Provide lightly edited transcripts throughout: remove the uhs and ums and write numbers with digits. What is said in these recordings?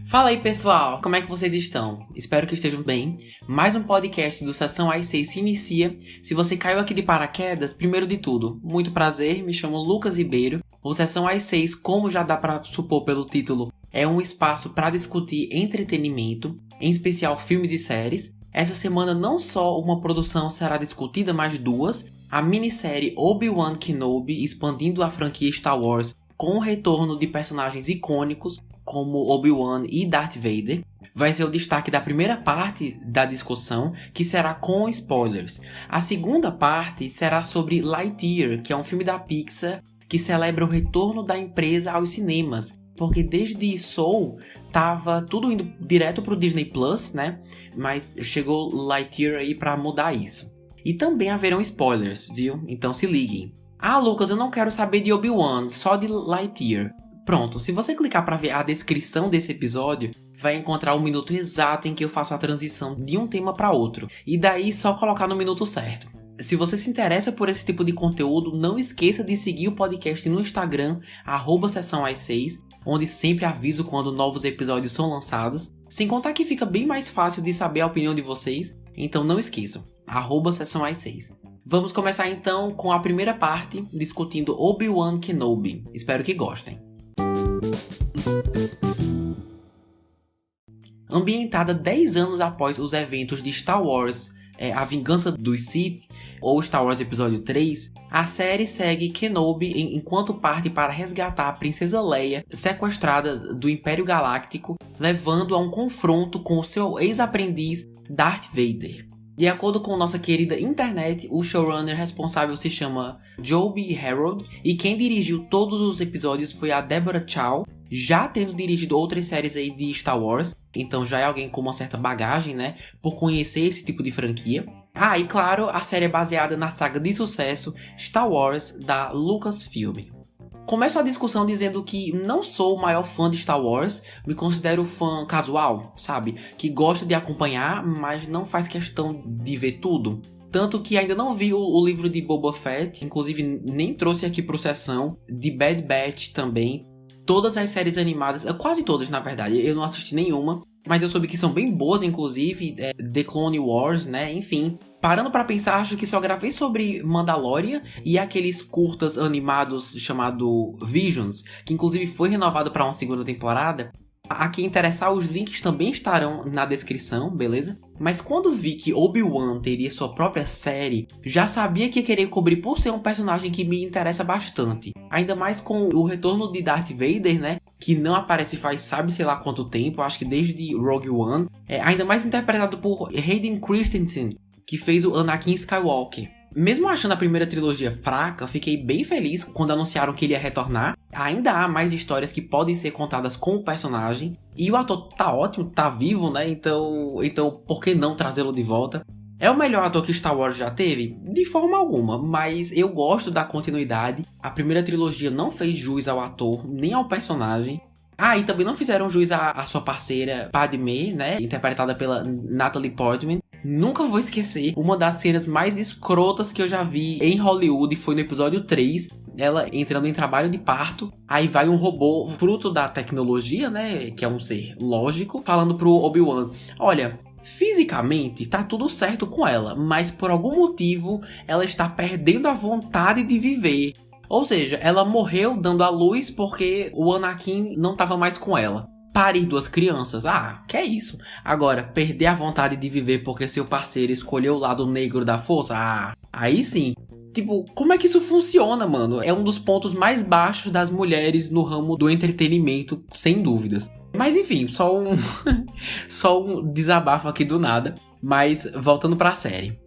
Fala aí pessoal, como é que vocês estão? Espero que estejam bem. Mais um podcast do Sessão i6 se inicia. Se você caiu aqui de paraquedas, primeiro de tudo, muito prazer, me chamo Lucas Ribeiro. O Sessão i6, como já dá pra supor pelo título, é um espaço para discutir entretenimento, em especial filmes e séries. Essa semana não só uma produção será discutida, mas duas. A minissérie Obi-Wan Kenobi, expandindo a franquia Star Wars com o retorno de personagens icônicos como Obi-Wan e Darth Vader, vai ser o destaque da primeira parte da discussão, que será com spoilers. A segunda parte será sobre Lightyear, que é um filme da Pixar que celebra o retorno da empresa aos cinemas, porque desde Soul tava tudo indo direto pro Disney Plus, né? Mas chegou Lightyear aí pra mudar isso. E também haverão spoilers, viu? Então se liguem. Ah, Lucas, eu não quero saber de Obi-Wan, só de Lightyear. Pronto, se você clicar para ver a descrição desse episódio, vai encontrar o minuto exato em que eu faço a transição de um tema para outro. E daí só colocar no minuto certo. Se você se interessa por esse tipo de conteúdo, não esqueça de seguir o podcast no Instagram, @sessãoi6, onde sempre aviso quando novos episódios são lançados. Sem contar que fica bem mais fácil de saber a opinião de vocês, então não esqueçam, @sessãoi6. Vamos começar então com a primeira parte, discutindo Obi-Wan Kenobi. Espero que gostem. Ambientada 10 anos após os eventos de Star Wars, A Vingança dos Sith, ou Star Wars Episódio 3, a série segue Kenobi enquanto parte para resgatar a Princesa Leia, sequestrada do Império Galáctico, levando a um confronto com o seu ex-aprendiz Darth Vader. De acordo com nossa querida internet, o showrunner responsável se chama Joby Harold, e quem dirigiu todos os episódios foi a Deborah Chow, já tendo dirigido outras séries aí de Star Wars, então já é alguém com uma certa bagagem, né, por conhecer esse tipo de franquia. Ah, e claro, a série é baseada na saga de sucesso Star Wars da Lucasfilm. Começo a discussão dizendo que não sou o maior fã de Star Wars, me considero fã casual, sabe? Que gosta de acompanhar, mas não faz questão de ver tudo. Tanto que ainda não vi o livro de Boba Fett, inclusive nem trouxe aqui pro Sessão, de Bad Batch também. Todas as séries animadas, quase todas na verdade, eu não assisti nenhuma, mas eu soube que são bem boas, inclusive, The Clone Wars, né, enfim. Parando pra pensar, acho que só gravei sobre Mandalorian e aqueles curtas animados chamado Visions, que inclusive foi renovado pra uma segunda temporada. A quem interessar, os links também estarão na descrição, beleza? Mas quando vi que Obi-Wan teria sua própria série, já sabia que ia querer cobrir por ser um personagem que me interessa bastante. Ainda mais com o retorno de Darth Vader, né? Que não aparece faz sabe sei lá quanto tempo, acho que desde Rogue One. Ainda mais interpretado por Hayden Christensen, que fez o Anakin Skywalker. Mesmo achando a primeira trilogia fraca, fiquei bem feliz quando anunciaram que ele ia retornar. Ainda há mais histórias que podem ser contadas com o personagem. E o ator tá ótimo, tá vivo, né? Então por que não trazê-lo de volta? É o melhor ator que Star Wars já teve? De forma alguma, mas eu gosto da continuidade. A primeira trilogia não fez jus ao ator, nem ao personagem. Ah, e também não fizeram jus à sua parceira Padmé, né? Interpretada pela Natalie Portman. Nunca vou esquecer uma das cenas mais escrotas que eu já vi em Hollywood, foi no episódio 3. Ela entrando em trabalho de parto, aí vai um robô fruto da tecnologia, né? Que é um ser lógico, falando pro Obi-Wan: olha, fisicamente tá tudo certo com ela, mas por algum motivo ela está perdendo a vontade de viver. Ou seja, ela morreu dando à luz porque o Anakin não estava mais com ela. Parir 2 crianças, que é isso? Agora, perder a vontade de viver porque seu parceiro escolheu o lado negro da força, aí sim. Tipo, como é que isso funciona, mano? É um dos pontos mais baixos das mulheres no ramo do entretenimento, sem dúvidas. Mas enfim, só um desabafo aqui do nada. Mas voltando pra série.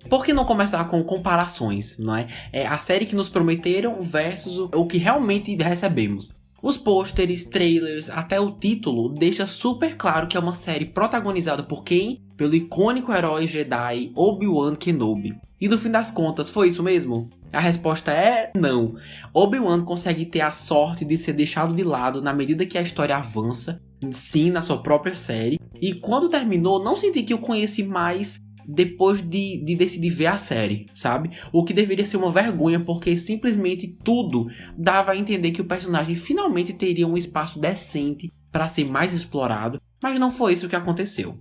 Por que não começar com comparações, não é? É a série que nos prometeram versus o que realmente recebemos. Os pôsteres, trailers, até o título deixa super claro que é uma série protagonizada por quem? Pelo icônico herói Jedi Obi-Wan Kenobi. E no fim das contas, foi isso mesmo? A resposta é não. Obi-Wan consegue ter a sorte de ser deixado de lado na medida que a história avança, sim, na sua própria série. E quando terminou, não senti que eu conheci mais depois de decidir ver a série, sabe? O que deveria ser uma vergonha, porque simplesmente tudo dava a entender que o personagem finalmente teria um espaço decente para ser mais explorado, mas não foi isso que aconteceu.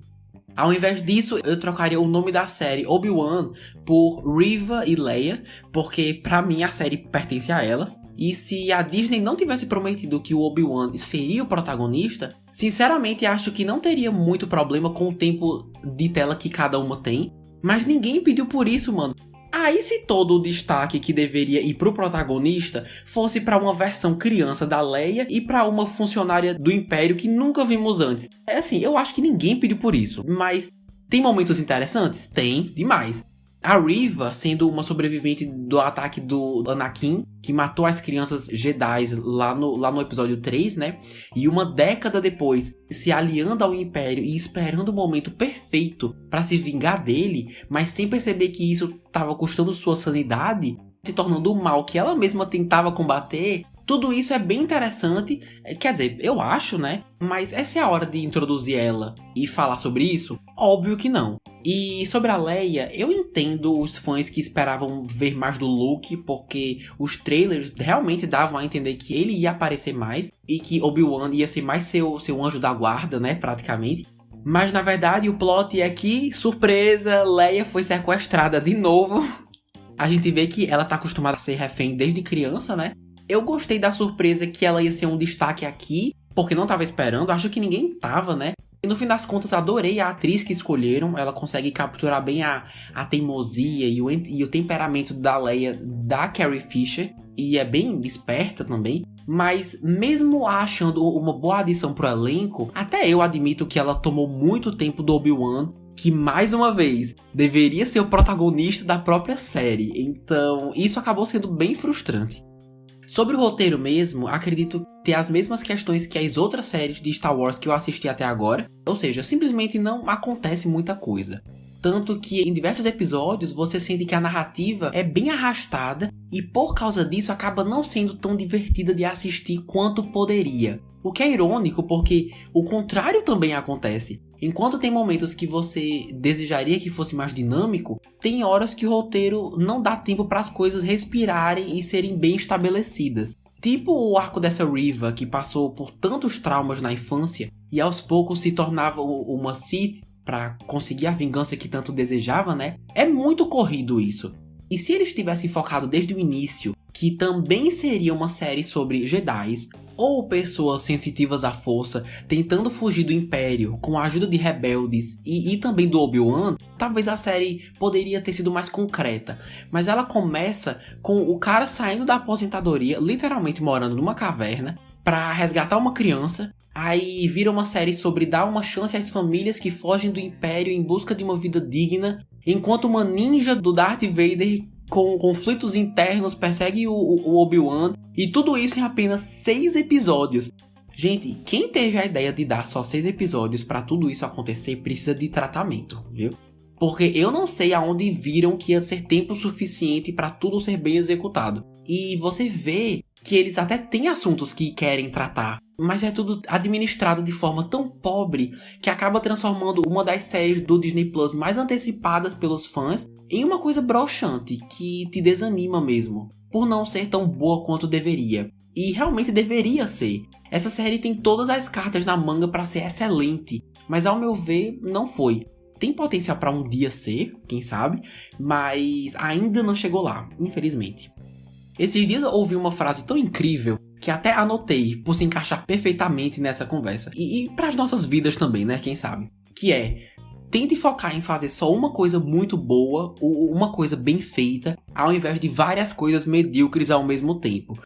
Ao invés disso, eu trocaria o nome da série Obi-Wan por Reva e Leia, porque pra mim a série pertence a elas. E se a Disney não tivesse prometido que o Obi-Wan seria o protagonista, sinceramente acho que não teria muito problema com o tempo de tela que cada uma tem. Mas ninguém pediu por isso, mano. Aí se todo o destaque que deveria ir pro protagonista fosse pra uma versão criança da Leia e pra uma funcionária do Império que nunca vimos antes. É assim, eu acho que ninguém pediu por isso, mas tem momentos interessantes? Tem, demais. A Reva, sendo uma sobrevivente do ataque do Anakin, que matou as crianças Jedi lá no episódio 3, né? E uma década depois, se aliando ao Império e esperando o momento perfeito para se vingar dele, mas sem perceber que isso estava custando sua sanidade, se tornando o mal que ela mesma tentava combater. Tudo isso é bem interessante, quer dizer, eu acho, né? Mas essa é a hora de introduzir ela e falar sobre isso? Óbvio que não. E sobre a Leia, eu entendo os fãs que esperavam ver mais do Luke, porque os trailers realmente davam a entender que ele ia aparecer mais e que Obi-Wan ia ser mais seu anjo da guarda, né, praticamente. Mas na verdade o plot é que, surpresa, Leia foi sequestrada de novo. A gente vê que ela tá acostumada a ser refém desde criança, né? Eu gostei da surpresa que ela ia ser um destaque aqui, porque não tava esperando, acho que ninguém tava, né? E no fim das contas, adorei a atriz que escolheram, ela consegue capturar bem a teimosia e o temperamento da Leia, da Carrie Fisher, e é bem esperta também. Mas mesmo achando uma boa adição pro elenco, até eu admito que ela tomou muito tempo do Obi-Wan, que mais uma vez deveria ser o protagonista da própria série, então isso acabou sendo bem frustrante. Sobre o roteiro mesmo, acredito ter as mesmas questões que as outras séries de Star Wars que eu assisti até agora, ou seja, simplesmente não acontece muita coisa. Tanto que em diversos episódios você sente que a narrativa é bem arrastada e por causa disso acaba não sendo tão divertida de assistir quanto poderia. O que é irônico porque o contrário também acontece. Enquanto tem momentos que você desejaria que fosse mais dinâmico, tem horas que o roteiro não dá tempo para as coisas respirarem e serem bem estabelecidas. Tipo o arco dessa Reva, que passou por tantos traumas na infância e aos poucos se tornava uma Sith para conseguir a vingança que tanto desejava, né? É muito corrido isso. E se eles tivessem focado desde o início, que também seria uma série sobre Jedis, ou pessoas sensitivas à força tentando fugir do Império com a ajuda de rebeldes e também do Obi-Wan, talvez a série poderia ter sido mais concreta. Mas ela começa com o cara saindo da aposentadoria, literalmente morando numa caverna, para resgatar uma criança. Aí vira uma série sobre dar uma chance às famílias que fogem do Império em busca de uma vida digna, enquanto uma ninja do Darth Vader com conflitos internos persegue o Obi-Wan, e tudo isso em apenas 6 episódios. Gente, quem teve a ideia de dar só 6 episódios para tudo isso acontecer precisa de tratamento, viu? Porque eu não sei aonde viram que ia ser tempo suficiente para tudo ser bem executado. E você vê que eles até têm assuntos que querem tratar, mas é tudo administrado de forma tão pobre que acaba transformando uma das séries do Disney Plus mais antecipadas pelos fãs em uma coisa broxante, que te desanima mesmo, por não ser tão boa quanto deveria. E realmente deveria ser. Essa série tem todas as cartas na manga para ser excelente, mas ao meu ver, não foi. Tem potencial para um dia ser, quem sabe, mas ainda não chegou lá, infelizmente. Esses dias eu ouvi uma frase tão incrível que até anotei por se encaixar perfeitamente nessa conversa. E para as nossas vidas também, né? Quem sabe? Que é: tente focar em fazer só uma coisa muito boa ou uma coisa bem feita, ao invés de várias coisas medíocres ao mesmo tempo.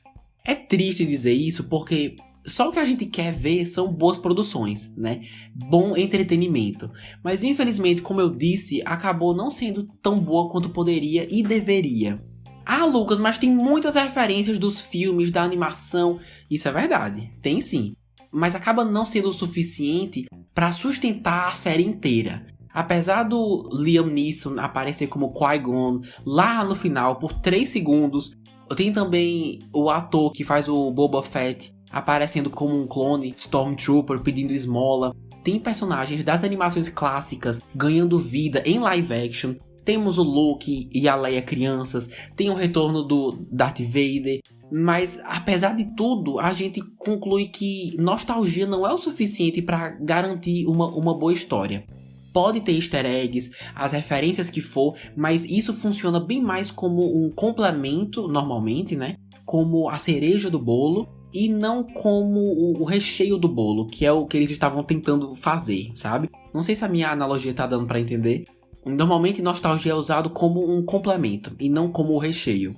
É triste dizer isso porque só o que a gente quer ver são boas produções, né? Bom entretenimento. Mas infelizmente, como eu disse, acabou não sendo tão boa quanto poderia e deveria. Ah, Lucas, mas tem muitas referências dos filmes, da animação. Isso é verdade, tem sim. Mas acaba não sendo o suficiente para sustentar a série inteira. Apesar do Liam Neeson aparecer como Qui-Gon lá no final por 3 segundos, tem também o ator que faz o Boba Fett aparecendo como um clone Stormtrooper pedindo esmola. tem personagens das animações clássicas ganhando vida em live action. Temos o Luke e a Leia crianças, tem o retorno do Darth Vader, mas apesar de tudo, a gente conclui que nostalgia não é o suficiente para garantir uma boa história. Pode ter easter eggs, as referências que for, mas isso funciona bem mais como um complemento, normalmente, né? Como a cereja do bolo, e não como o recheio do bolo, que é o que eles estavam tentando fazer, sabe? Não sei se a minha analogia tá dando pra entender. Normalmente, nostalgia é usado como um complemento, e não como o recheio.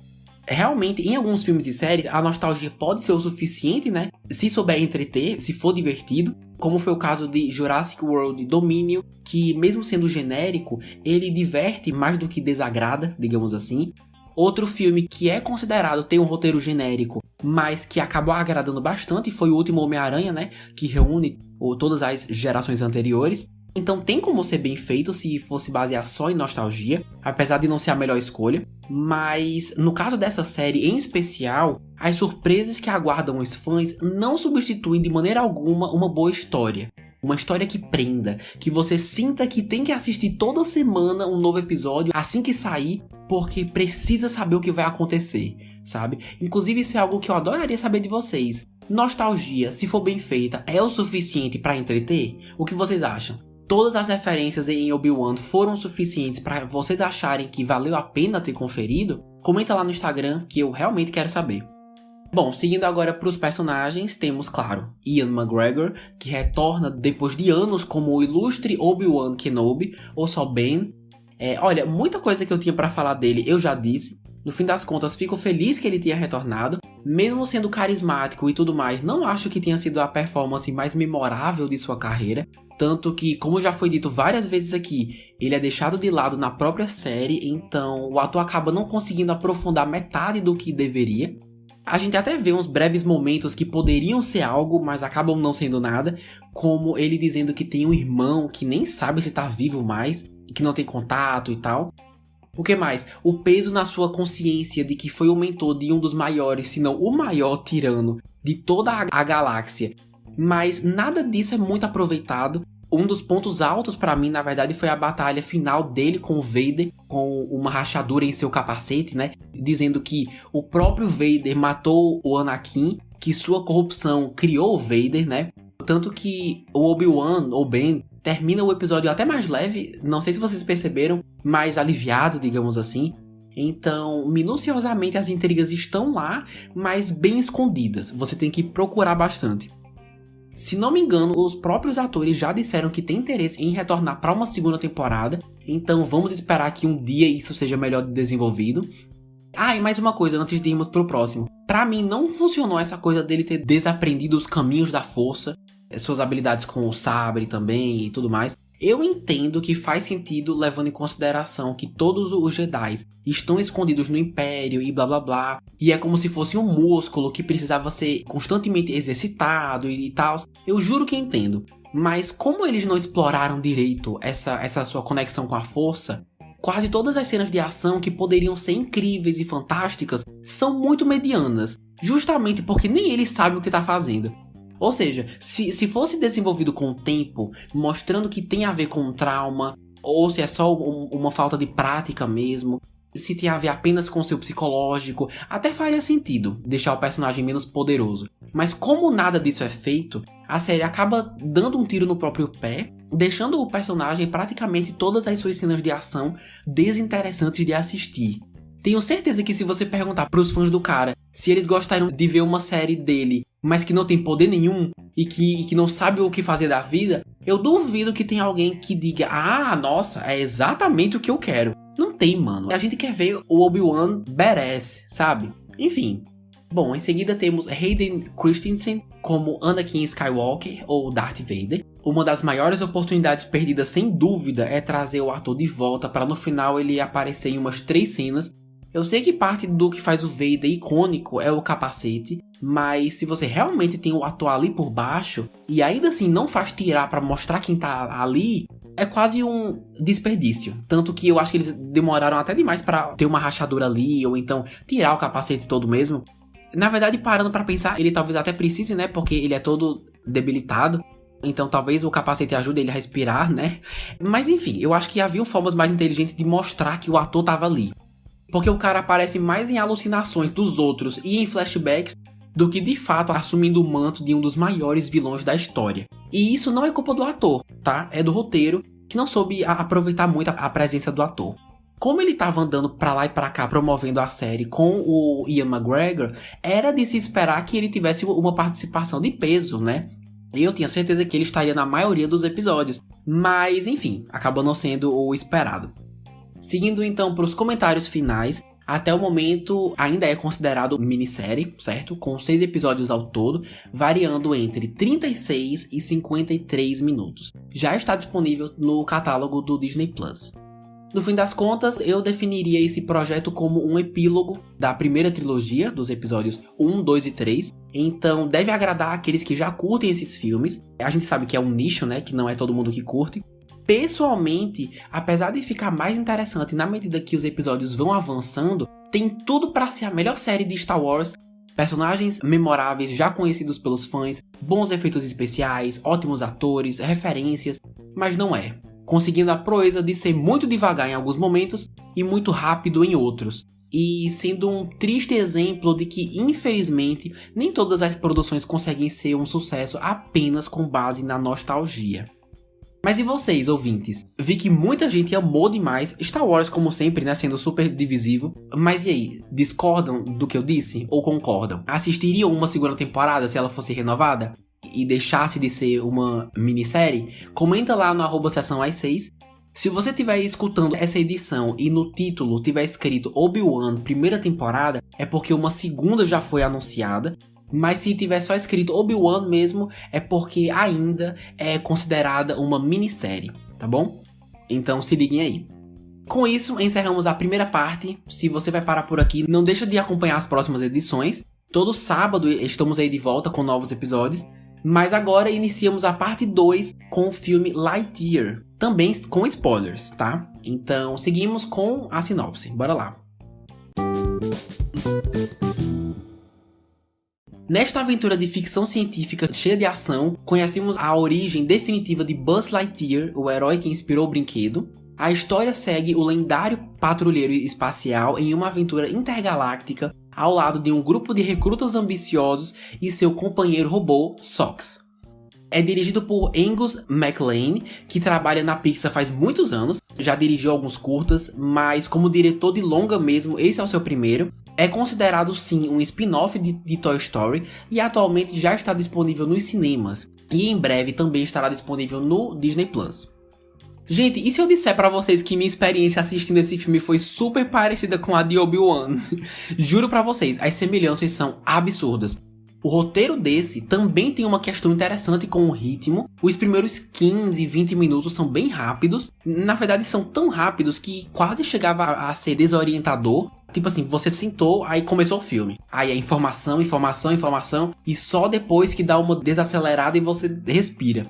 Realmente, em alguns filmes e séries, a nostalgia pode ser o suficiente, né? Se souber entreter, se for divertido. Como foi o caso de Jurassic World Dominion, que mesmo sendo genérico, ele diverte mais do que desagrada, digamos assim. Outro filme que é considerado ter um roteiro genérico, mas que acabou agradando bastante, foi o último Homem-Aranha, né? Que reúne todas as gerações anteriores. Então tem como ser bem feito se fosse basear só em nostalgia, apesar de não ser a melhor escolha. Mas no caso dessa série em especial, as surpresas que aguardam os fãs não substituem de maneira alguma uma boa história. Uma história que prenda, que você sinta que tem que assistir toda semana um novo episódio assim que sair, porque precisa saber o que vai acontecer, sabe? Inclusive isso é algo que eu adoraria saber de vocês. Nostalgia, se for bem feita, é o suficiente para entreter? O que vocês acham? Todas as referências em Obi-Wan foram suficientes para vocês acharem que valeu a pena ter conferido? Comenta lá no Instagram que eu realmente quero saber. Bom, seguindo agora para os personagens, temos, claro, Ian McGregor, que retorna depois de anos como o ilustre Obi-Wan Kenobi, ou só Ben. Olha, muita coisa que eu tinha para falar dele eu já disse. No fim das contas, fico feliz que ele tenha retornado. Mesmo sendo carismático e tudo mais, não acho que tenha sido a performance mais memorável de sua carreira. Tanto que, como já foi dito várias vezes aqui, ele é deixado de lado na própria série, então o ator acaba não conseguindo aprofundar metade do que deveria. A gente até vê uns breves momentos que poderiam ser algo, mas acabam não sendo nada, como ele dizendo que tem um irmão que nem sabe se tá vivo mais, que não tem contato e tal. O que mais? O peso na sua consciência de que foi o mentor de um dos maiores, se não o maior tirano de toda a galáxia. Mas nada disso é muito aproveitado. Um dos pontos altos pra mim, na verdade, foi a batalha final dele com o Vader, com uma rachadura em seu capacete, né? Dizendo que o próprio Vader matou o Anakin, que sua corrupção criou o Vader, né? Tanto que o Obi-Wan, ou Ben, termina o episódio até mais leve, não sei se vocês perceberam, mais aliviado, digamos assim. Então, minuciosamente as intrigas estão lá, mas bem escondidas. Você tem que procurar bastante. Se não me engano, os próprios atores já disseram que tem interesse em retornar para uma segunda temporada, então vamos esperar que um dia isso seja melhor desenvolvido. E mais uma coisa antes de irmos pro próximo. Pra mim não funcionou essa coisa dele ter desaprendido os caminhos da força, suas habilidades com o sabre também e tudo mais. Eu entendo que faz sentido levando em consideração que todos os Jedi estão escondidos no Império e blá blá blá. E é como se fosse um músculo que precisava ser constantemente exercitado e tal. Eu juro que entendo. Mas como eles não exploraram direito essa sua conexão com a força, quase todas as cenas de ação que poderiam ser incríveis e fantásticas são muito medianas. Justamente porque nem ele sabe o que está fazendo. Ou seja, se fosse desenvolvido com o tempo, mostrando que tem a ver com um trauma, ou se é só uma falta de prática mesmo, se tem a ver apenas com o seu psicológico, até faria sentido deixar o personagem menos poderoso. Mas como nada disso é feito, a série acaba dando um tiro no próprio pé, deixando o personagem praticamente todas as suas cenas de ação desinteressantes de assistir. Tenho certeza que se você perguntar pros fãs do cara se eles gostariam de ver uma série dele, mas que não tem poder nenhum e que não sabe o que fazer da vida, eu duvido que tenha alguém que diga: nossa, é exatamente o que eu quero. Não tem, mano. A gente quer ver o Obi-Wan badass, sabe? Enfim. Bom, em seguida temos Hayden Christensen como Anakin Skywalker, ou Darth Vader. Uma das maiores oportunidades perdidas, sem dúvida, é trazer o ator de volta para no final ele aparecer em umas 3 cenas. Eu sei que parte do que faz o Vader icônico é o capacete, mas se você realmente tem o ator ali por baixo e ainda assim não faz tirar pra mostrar quem tá ali, é quase um desperdício. Tanto que eu acho que eles demoraram até demais pra ter uma rachadura ali, ou então tirar o capacete todo mesmo. Na verdade, parando pra pensar, ele talvez até precise, né, porque ele é todo debilitado. Então talvez o capacete ajude ele a respirar, né? Mas enfim, eu acho que havia formas mais inteligentes de mostrar que o ator tava ali. Porque o cara aparece mais em alucinações dos outros e em flashbacks do que de fato assumindo o manto de um dos maiores vilões da história. E isso não é culpa do ator, tá? É do roteiro, que não soube aproveitar muito a presença do ator. Como ele estava andando pra lá e pra cá promovendo a série com o Ian McGregor, era de se esperar que ele tivesse uma participação de peso, né? Eu tinha certeza que ele estaria na maioria dos episódios, mas enfim, acabou não sendo o esperado. Seguindo então para os comentários finais, até o momento ainda é considerado minissérie, certo? Com 6 episódios ao todo, variando entre 36 e 53 minutos. Já está disponível no catálogo do Disney+. No fim das contas, eu definiria esse projeto como um epílogo da primeira trilogia, dos episódios 1, 2 e 3. Então deve agradar aqueles que já curtem esses filmes. A gente sabe que é um nicho, né? Que não é todo mundo que curte. Pessoalmente, apesar de ficar mais interessante na medida que os episódios vão avançando, tem tudo para ser a melhor série de Star Wars. Personagens memoráveis já conhecidos pelos fãs, bons efeitos especiais, ótimos atores, referências, mas não é. Conseguindo a proeza de ser muito devagar em alguns momentos e muito rápido em outros. E sendo um triste exemplo de que, infelizmente, nem todas as produções conseguem ser um sucesso apenas com base na nostalgia. Mas e vocês, ouvintes? Vi que muita gente amou demais Star Wars, como sempre, né, sendo super divisivo. Mas e aí, discordam do que eu disse ou concordam? Assistiriam uma segunda temporada se ela fosse renovada? E deixasse de ser uma minissérie? Comenta lá no @sessãoas6. Se você estiver escutando essa edição e no título tiver escrito Obi-Wan primeira temporada, é porque uma segunda já foi anunciada. Mas se tiver só escrito Obi-Wan mesmo, é porque ainda é considerada uma minissérie, tá bom? Então se liguem aí. Com isso, encerramos a primeira parte. Se você vai parar por aqui, não deixa de acompanhar as próximas edições. Todo sábado estamos aí de volta com novos episódios. Mas agora iniciamos a parte 2 com o filme Lightyear, também com spoilers, tá? Então seguimos com a sinopse, bora lá. Nesta aventura de ficção científica cheia de ação, conhecemos a origem definitiva de Buzz Lightyear, o herói que inspirou o brinquedo. A história segue o lendário patrulheiro espacial em uma aventura intergaláctica ao lado de um grupo de recrutas ambiciosos e seu companheiro robô, Sox. É dirigido por Angus MacLane, que trabalha na Pixar faz muitos anos, já dirigiu alguns curtas, mas como diretor de longa mesmo, esse é o seu primeiro. É considerado sim um spin-off de Toy Story e atualmente já está disponível nos cinemas. E em breve também estará disponível no Disney+. Gente, e se eu disser pra vocês que minha experiência assistindo esse filme foi super parecida com a de Obi-Wan? Juro pra vocês, as semelhanças são absurdas. O roteiro desse também tem uma questão interessante com o ritmo. Os primeiros 15, 20 minutos são bem rápidos. Na verdade, são tão rápidos que quase chegava a ser desorientador. Tipo assim, você sentou, aí começou o filme. Aí é informação, informação, informação. E só depois que dá uma desacelerada e você respira.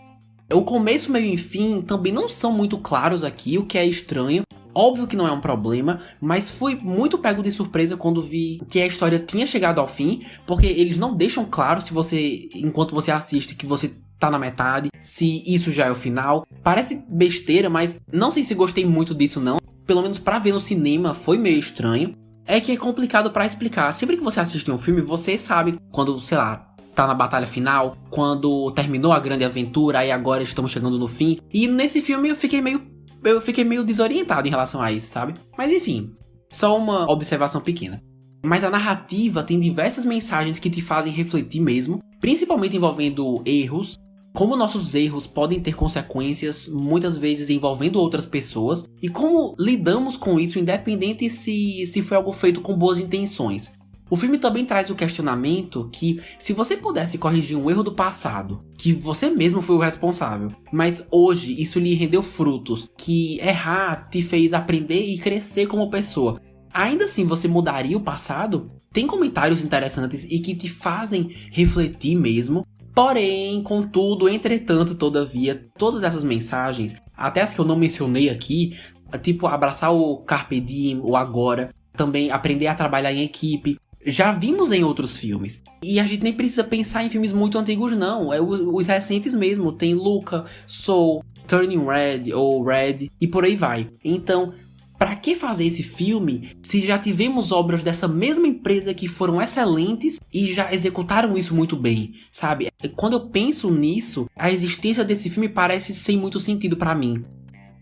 O começo, meio e fim também não são muito claros aqui, o que é estranho. Óbvio que não é um problema, mas fui muito pego de surpresa quando vi que a história tinha chegado ao fim, porque eles não deixam claro se você, enquanto você assiste, que você tá na metade, se isso já é o final. Parece besteira, mas não sei se gostei muito disso não. Pelo menos pra ver no cinema foi meio estranho. É que é complicado pra explicar. Sempre que você assiste um filme, você sabe quando, sei lá, tá na batalha final, quando terminou a grande aventura, aí agora estamos chegando no fim. E nesse filme eu fiquei meio desorientado em relação a isso, sabe? Mas enfim, só uma observação pequena. Mas a narrativa tem diversas mensagens que te fazem refletir mesmo, principalmente envolvendo erros, como nossos erros podem ter consequências, muitas vezes envolvendo outras pessoas, e como lidamos com isso independente se foi algo feito com boas intenções. O filme também traz o questionamento que, se você pudesse corrigir um erro do passado, que você mesmo foi o responsável, mas hoje isso lhe rendeu frutos, que errar te fez aprender e crescer como pessoa, ainda assim você mudaria o passado? Tem comentários interessantes e que te fazem refletir mesmo. Porém, contudo, entretanto, todavia, todas essas mensagens, até as que eu não mencionei aqui, tipo abraçar o Carpe Diem, o agora, também aprender a trabalhar em equipe, já vimos em outros filmes. E a gente nem precisa pensar em filmes muito antigos, não. Os recentes mesmo. Tem Luca, Soul, Turning Red ou Red e por aí vai. Então, pra que fazer esse filme se já tivemos obras dessa mesma empresa que foram excelentes e já executaram isso muito bem, sabe? Quando eu penso nisso, a existência desse filme parece sem muito sentido pra mim.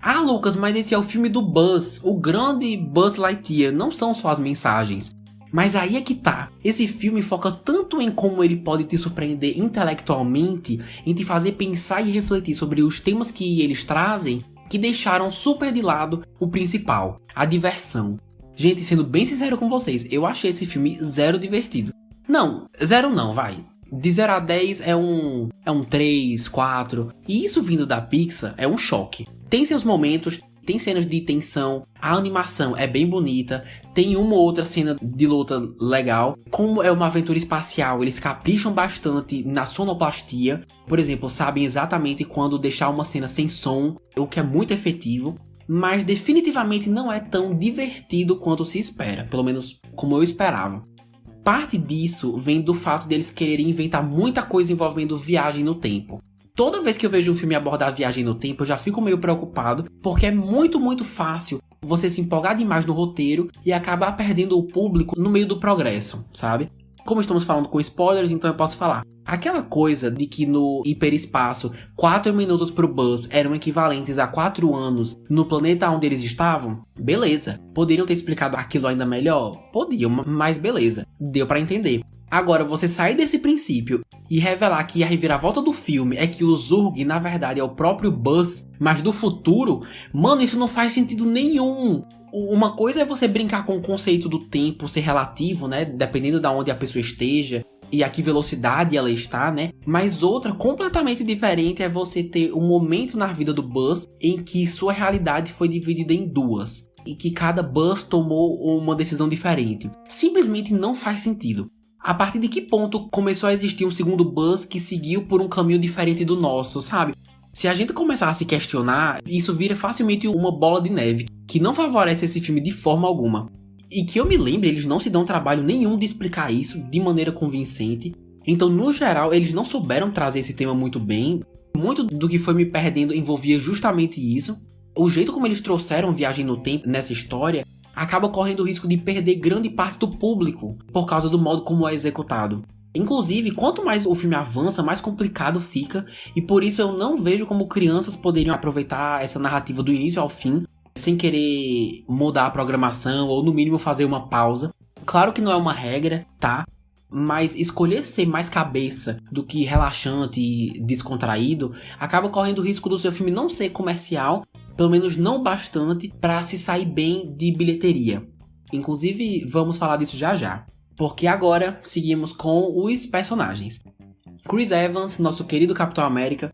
Ah, Lucas, mas esse é o filme do Buzz, o grande Buzz Lightyear, não são só as mensagens. Mas aí é que tá, esse filme foca tanto em como ele pode te surpreender intelectualmente, em te fazer pensar e refletir sobre os temas que eles trazem, que deixaram super de lado o principal, a diversão. Gente, sendo bem sincero com vocês, eu achei esse filme zero divertido. Não, zero não, vai. De 0 a 10 é um 3, 4. E isso vindo da Pixar é um choque. Tem seus momentos, tem cenas de tensão, a animação é bem bonita, tem uma ou outra cena de luta legal. Como é uma aventura espacial, eles capricham bastante na sonoplastia. Por exemplo, sabem exatamente quando deixar uma cena sem som, o que é muito efetivo. Mas definitivamente não é tão divertido quanto se espera, pelo menos como eu esperava. Parte disso vem do fato deles quererem inventar muita coisa envolvendo viagem no tempo. Toda vez que eu vejo um filme abordar viagem no tempo, eu já fico meio preocupado, porque é muito fácil você se empolgar demais no roteiro e acabar perdendo o público no meio do progresso, sabe? Como estamos falando com spoilers, então eu posso falar. Aquela coisa de que no hiperespaço 4 minutos pro Buzz eram equivalentes a 4 anos no planeta onde eles estavam, beleza. Poderiam ter explicado aquilo ainda melhor? Podiam, mas beleza. Deu pra entender. Agora, você sair desse princípio e revelar que a reviravolta do filme é que o Zurg, na verdade, é o próprio Buzz, mas do futuro, mano, isso não faz sentido nenhum. Uma coisa é você brincar com o conceito do tempo ser relativo, né? Dependendo de onde a pessoa esteja e a que velocidade ela está, né? Mas outra, completamente diferente, é você ter um momento na vida do Buzz em que sua realidade foi dividida em duas. E que cada Buzz tomou uma decisão diferente. Simplesmente não faz sentido. A partir de que ponto começou a existir um segundo Buzz que seguiu por um caminho diferente do nosso, sabe? Se a gente começar a se questionar, isso vira facilmente uma bola de neve, que não favorece esse filme de forma alguma. E que eu me lembre, eles não se dão trabalho nenhum de explicar isso de maneira convincente. Então, no geral, eles não souberam trazer esse tema muito bem. Muito do que foi me perdendo envolvia justamente isso. O jeito como eles trouxeram viagem no tempo nessa história acaba correndo o risco de perder grande parte do público por causa do modo como é executado. Inclusive, quanto mais o filme avança, mais complicado fica, e por isso eu não vejo como crianças poderiam aproveitar essa narrativa do início ao fim, sem querer mudar a programação ou no mínimo fazer uma pausa. Claro que não é uma regra, tá? Mas escolher ser mais cabeça do que relaxante e descontraído acaba correndo o risco do seu filme não ser comercial, pelo menos não bastante para se sair bem de bilheteria. Inclusive, vamos falar disso já já. Porque agora seguimos com os personagens. Chris Evans, nosso querido Capitão América,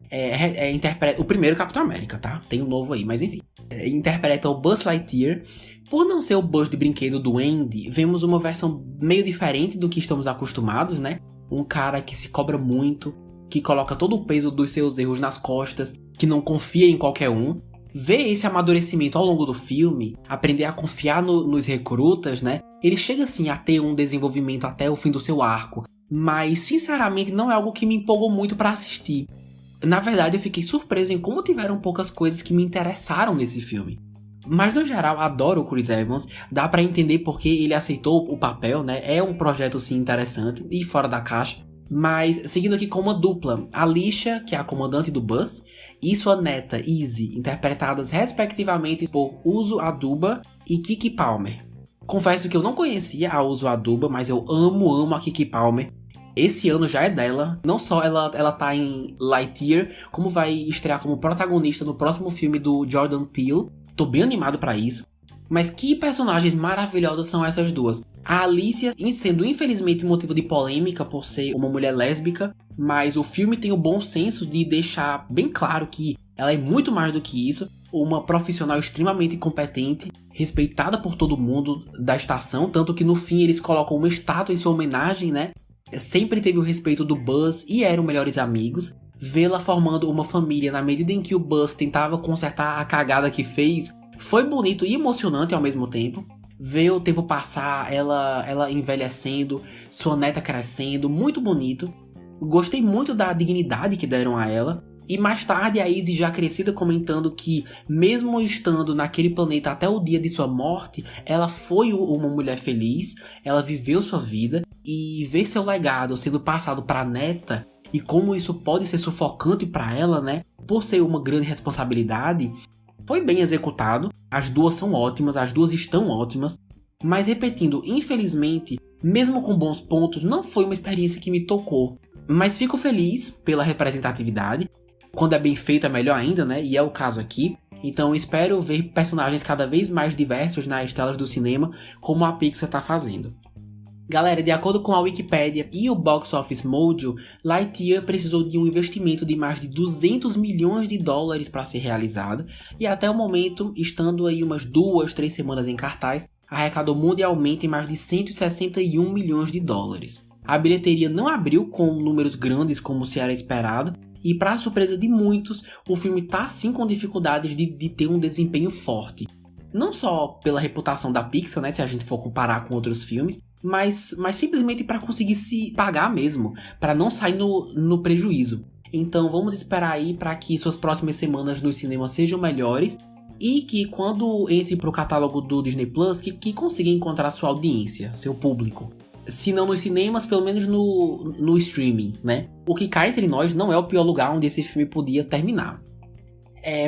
interpreta o primeiro Capitão América, tá? Tem um novo aí, mas enfim. Interpreta o Buzz Lightyear. Por não ser o Buzz de brinquedo do Andy, vemos uma versão meio diferente do que estamos acostumados, né? Um cara que se cobra muito, que coloca todo o peso dos seus erros nas costas, que não confia em qualquer um. Ver esse amadurecimento ao longo do filme, aprender a confiar nos recrutas, né? Ele chega assim a ter um desenvolvimento até o fim do seu arco, mas sinceramente não é algo que me empolgou muito pra assistir. Na verdade, eu fiquei surpreso em como tiveram poucas coisas que me interessaram nesse filme. Mas no geral, adoro o Chris Evans, dá pra entender porque ele aceitou o papel, né? É um projeto sim interessante e fora da caixa. Mas seguindo aqui com uma dupla, Alicia, que é a comandante do Buzz, e sua neta, Izzy, interpretadas respectivamente por Uzo Aduba e Keke Palmer. Confesso que eu não conhecia a Uzo Aduba, mas eu amo a Keke Palmer. Esse ano já é dela, não só ela tá em Lightyear, como vai estrear como protagonista no próximo filme do Jordan Peele. Tô bem animado pra isso. Mas que personagens maravilhosas são essas duas. A Alicia sendo infelizmente motivo de polêmica por ser uma mulher lésbica, mas o filme tem o bom senso de deixar bem claro que ela é muito mais do que isso, uma profissional extremamente competente, respeitada por todo mundo da estação, tanto que no fim eles colocam uma estátua em sua homenagem, né? Sempre teve o respeito do Buzz e eram melhores amigos. Vê-la formando uma família na medida em que o Buzz tentava consertar a cagada que fez foi bonito e emocionante ao mesmo tempo. ver o tempo passar, ela envelhecendo, sua neta crescendo, muito bonito. Gostei muito da dignidade que deram a ela. E mais tarde a Izzy já crescida comentando que mesmo estando naquele planeta até o dia de sua morte, ela foi uma mulher feliz, ela viveu sua vida e ver seu legado sendo passado para a neta e como isso pode ser sufocante para ela, né? Por ser uma grande responsabilidade, foi bem executado. As duas são ótimas, as duas estão ótimas, mas repetindo, infelizmente, mesmo com bons pontos, não foi uma experiência que me tocou. Mas fico feliz pela representatividade. Quando é bem feito é melhor ainda, né? E é o caso aqui. Então espero ver personagens cada vez mais diversos nas telas do cinema, como a Pixar tá fazendo. Galera, de acordo com a Wikipedia e o Box Office Mojo, Lightyear precisou de um investimento de mais de 200 milhões de dólares para ser realizado, e até o momento, estando aí umas 2-3 semanas em cartaz, arrecadou mundialmente mais de 161 milhões de dólares. A bilheteria não abriu com números grandes como se era esperado, e para surpresa de muitos, o filme tá sim com dificuldades de ter um desempenho forte. Não só pela reputação da Pixar, né, se a gente for comparar com outros filmes, mas simplesmente para conseguir se pagar mesmo, para não sair no prejuízo. Então vamos esperar aí para que suas próximas semanas no cinema sejam melhores e que quando entre pro catálogo do Disney Plus, que consiga encontrar sua audiência, seu público. Se não nos cinemas, pelo menos no streaming, né? O que cá entre nós não é o pior lugar onde esse filme podia terminar.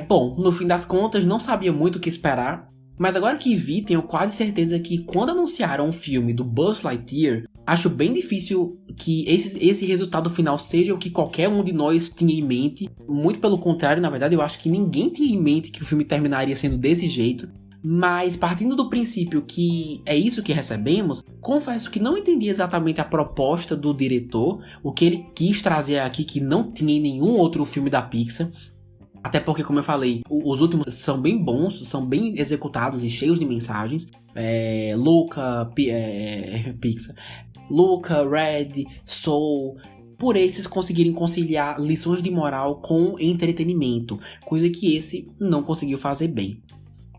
Bom, no fim das contas, não sabia muito o que esperar, mas agora que vi, tenho quase certeza que quando anunciaram o filme do Buzz Lightyear, acho bem difícil que esse resultado final seja o que qualquer um de nós tinha em mente. Muito pelo contrário, na verdade, eu acho que ninguém tinha em mente que o filme terminaria sendo desse jeito. Mas partindo do princípio que é isso que recebemos, confesso que não entendi exatamente a proposta do diretor, o que ele quis trazer aqui que não tinha em nenhum outro filme da Pixar. Até porque, como eu falei, os últimos são bem bons, são bem executados e cheios de mensagens. Pixar. Luca, Red, Soul, por esses conseguirem conciliar lições de moral com entretenimento, coisa que esse não conseguiu fazer bem.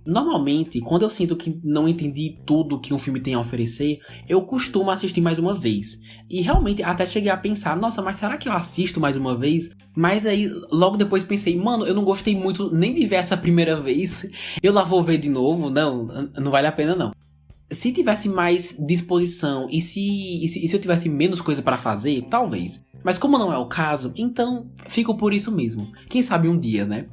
Normalmente, quando eu sinto que não entendi tudo que um filme tem a oferecer, eu costumo assistir mais uma vez. E realmente até cheguei a pensar, nossa, mas será que eu assisto mais uma vez? Mas aí logo depois pensei, mano, eu não gostei muito nem de ver essa primeira vez. Eu lá vou ver de novo, não vale a pena não. Se tivesse mais disposição e se eu tivesse menos coisa pra fazer, talvez. Mas como não é o caso, então fico por isso mesmo. Quem sabe um dia, né?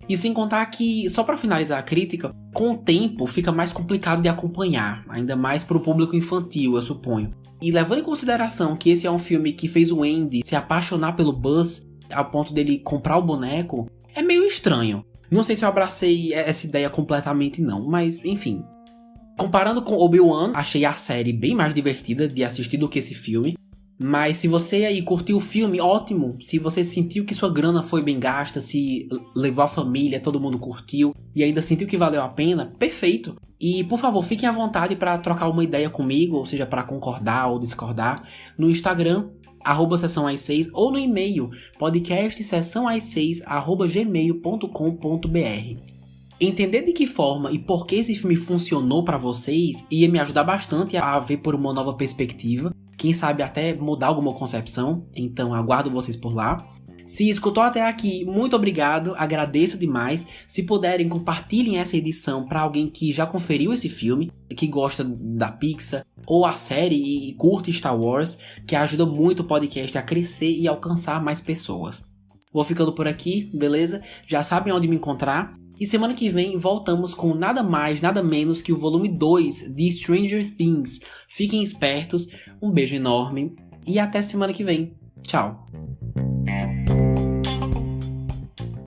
E sem contar que, só pra finalizar a crítica, com o tempo fica mais complicado de acompanhar, ainda mais pro público infantil, eu suponho. E levando em consideração que esse é um filme que fez o Andy se apaixonar pelo Buzz, ao ponto dele comprar o boneco, é meio estranho. Não sei se eu abracei essa ideia completamente não, mas enfim. Comparando com Obi-Wan, achei a série bem mais divertida de assistir do que esse filme. Mas se você aí curtiu o filme, ótimo. Se você sentiu que sua grana foi bem gasta, se levou a família, todo mundo curtiu e ainda sentiu que valeu a pena, perfeito. E por favor, fiquem à vontade para trocar uma ideia comigo, ou seja, para concordar ou discordar, no Instagram, @sessãoas6 ou no e-mail podcastsessãoas6@gmail.com.br. Entender de que forma e por que esse filme funcionou pra vocês ia me ajudar bastante a ver por uma nova perspectiva. Quem sabe até mudar alguma concepção, então aguardo vocês por lá. Se escutou até aqui, muito obrigado, agradeço demais. Se puderem, compartilhem essa edição para alguém que já conferiu esse filme, que gosta da Pixar ou a série e curte Star Wars, que ajuda muito o podcast a crescer e alcançar mais pessoas. Vou ficando por aqui, beleza? Já sabem onde me encontrar. E semana que vem voltamos com nada mais, nada menos que o volume 2 de Stranger Things. Fiquem espertos, um beijo enorme e até semana que vem. Tchau!